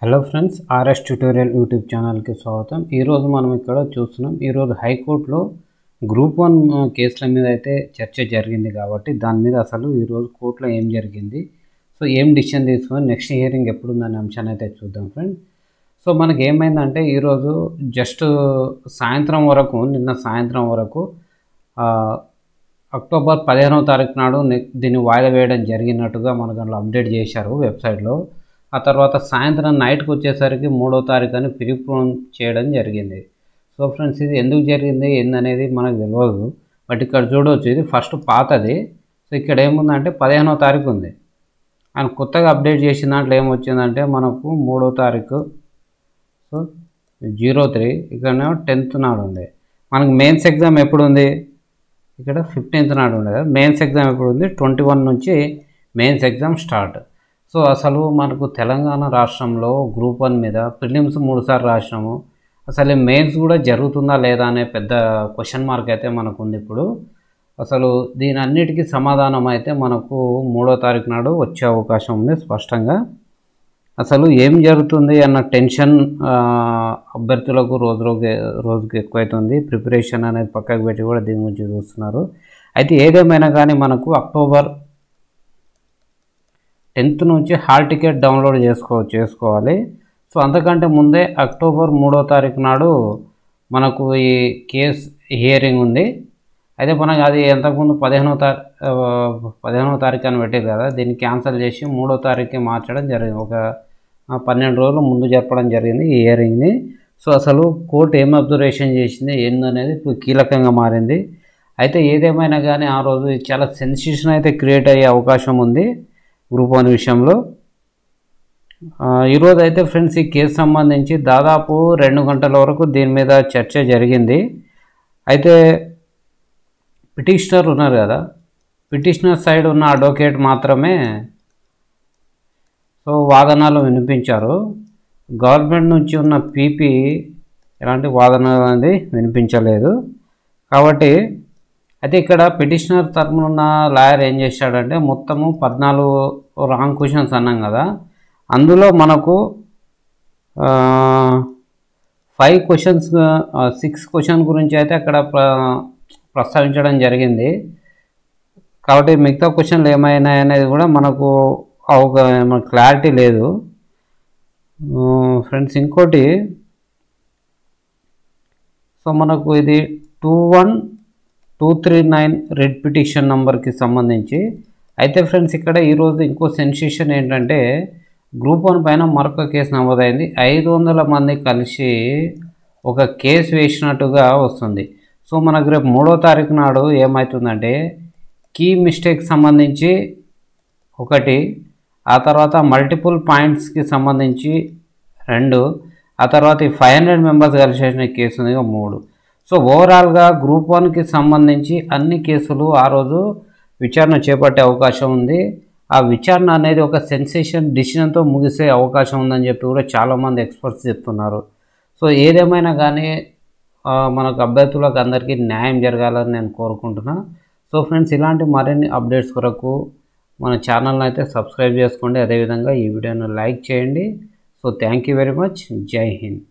Hello friends, RS tutorial YouTube ఛానల్కి స్వాగతం. ఈరోజు మనం ఇక్కడ చూస్తున్నాం. ఈరోజు హైకోర్టులో గ్రూప్ 1 కేసుల మీద అయితే చర్చ జరిగింది కాబట్టి దాని మీద అసలు ఈరోజు కోర్టులో ఏం జరిగింది, సో ఏం డిసిషన్ తీసుకొని నెక్స్ట్ హియరింగ్ ఎప్పుడు ఉందనే అంశాన్ని అయితే చూద్దాం ఫ్రెండ్స్. సో మనకి ఏమైందంటే ఈరోజు జస్ట్ సాయంత్రం వరకు, నిన్న సాయంత్రం వరకు అక్టోబర్ 15వ తారీఖు నాడు దీన్ని వాయిదా వేయడం జరిగినట్టుగా మనకు అందులో అప్డేట్ చేశారు వెబ్సైట్లో. ఆ తర్వాత సాయంత్రం నైట్కి వచ్చేసరికి 3వ తారీఖు అని ప్రీపోన్ చేయడం జరిగింది. సో ఫ్రెండ్స్, ఇది ఎందుకు జరిగింది ఏందనేది మనకు తెలియదు, బట్ ఇక్కడ చూడవచ్చు ఇది ఫస్ట్ పాతది. సో ఇక్కడ ఏముందంటే 15వ తారీఖు ఉంది. ఆయన కొత్తగా అప్డేట్ చేసిన దాంట్లో ఏమొచ్చిందంటే మనకు 3వ తారీఖు, సో 03, ఇక్కడనేమో 10th నాడు ఉంది. మనకు మెయిన్స్ ఎగ్జామ్ ఎప్పుడు ఉంది, ఇక్కడ 15th నాడు ఉండదు. మెయిన్స్ ఎగ్జామ్ ఎప్పుడు ఉంది, 21 నుంచి మెయిన్స్ ఎగ్జామ్ స్టార్ట్. సో అసలు మనకు తెలంగాణ రాష్ట్రంలో గ్రూప్ 1 మీద ప్రిలిమ్స్ 3 సార్లు రాసినాము, అసలు మెయిన్స్ కూడా జరుగుతుందా లేదా అనే పెద్ద క్వశ్చన్ మార్క్ అయితే మనకు ఉంది. ఇప్పుడు అసలు దీని అన్నిటికీ సమాధానం అయితే మనకు 3వ తారీఖు నాడు వచ్చే అవకాశం ఉంది స్పష్టంగా. అసలు ఏం జరుగుతుంది అన్న టెన్షన్ అభ్యర్థులకు రోజుకి ఎక్కువైతుంది. ప్రిపరేషన్ అనేది పక్కకు పెట్టి కూడా దీని గురించి చూస్తున్నారు. అయితే ఏదేమైనా కానీ మనకు అక్టోబర్ 10th నుంచి హాల్ టికెట్ డౌన్లోడ్ చేసుకోవాలి. సో అంతకంటే ముందే అక్టోబర్ 3వ తారీఖు నాడు మనకు ఈ కేస్ హియరింగ్ ఉంది. అయితే మనకు అది ఎంతకుముందు 15వ తారీఖు అని పెట్టేది కదా, దీన్ని క్యాన్సిల్ చేసి 3వ తారీఖుకి మార్చడం జరిగింది. ఒక 12 రోజులు ముందు జరపడం జరిగింది ఈ హియరింగ్ని. సో అసలు కోర్టు ఏం అబ్జర్వేషన్ చేసింది ఏందనేది ఇప్పుడు కీలకంగా మారింది. అయితే ఏదేమైనా కానీ ఆ రోజు చాలా సెన్సేషన్ అయితే క్రియేట్ అయ్యే అవకాశం ఉంది గ్రూప్ 1 విషయంలో. ఈరోజు అయితే ఫ్రెండ్స్ ఈ కేసు సంబంధించి దాదాపు 2 గంటల వరకు దీని మీద చర్చ జరిగింది. అయితే పిటిషనర్ ఉన్నారు కదా, పిటిషనర్ సైడ్ ఉన్న అడ్వకేట్ మాత్రమే సో వాదనలు వినిపించారు. గవర్నమెంట్ నుంచి ఉన్న పీపీ ఎలాంటి వాదనలు అనేది వినిపించలేదు. కాబట్టి అయితే ఇక్కడ పిటిషనర్ తరపున ఉన్న లాయర్ ఏం చేశాడంటే మొత్తము 14 రాంగ్ క్వశ్చన్స్ అన్నాం కదా, అందులో మనకు 5 క్వశ్చన్స్ 6 క్వశ్చన్ గురించి అయితే అక్కడ ప్రస్తావించడం జరిగింది. కాబట్టి మిగతా క్వశ్చన్లు ఏమైనాయి అనేది కూడా మనకు క్లారిటీ లేదు ఫ్రెండ్స్. ఇంకోటి, సో మనకు ఇది 21239 రెడ్ పిటిషన్ నంబర్కి సంబంధించి. అయితే ఫ్రెండ్స్ ఇక్కడ ఈరోజు ఇంకో సెన్సేషన్ ఏంటంటే గ్రూప్ 1 పైన మరొక కేసు నమోదైంది. 500 మంది కలిసి ఒక కేసు వేసినట్టుగా వస్తుంది. సో మనకు రేపు 3వ తారీఖు నాడు ఏమవుతుందంటే కీ మిస్టేక్ సంబంధించి 1, ఆ తర్వాత మల్టిపుల్ పాయింట్స్కి సంబంధించి 2, ఆ తర్వాత ఈ 500 మెంబర్స్ కలిసి చేసిన కేసు ఉంది 3. సో ఓవరాల్గా గ్రూప్ 1కి సంబంధించి అన్ని కేసులు ఆ రోజు విచారణ చేపట్టే అవకాశం ఉంది. ఆ విచారణ అనేది ఒక సెన్సేషన్ డిసిషన్తో ముగిసే అవకాశం ఉందని చెప్పి కూడా చాలామంది ఎక్స్పర్ట్స్ చెప్తున్నారు. సో ఏదేమైనా కానీ మనకు అభ్యర్థులకు అందరికీ న్యాయం జరగాలని నేను కోరుకుంటున్నా. సో ఫ్రెండ్స్, ఇలాంటి మరిన్ని అప్డేట్స్ కొరకు మన ఛానల్ని అయితే సబ్స్క్రైబ్ చేసుకోండి, అదేవిధంగా ఈ వీడియోను లైక్ చేయండి. So thank you very much. జై హింద్.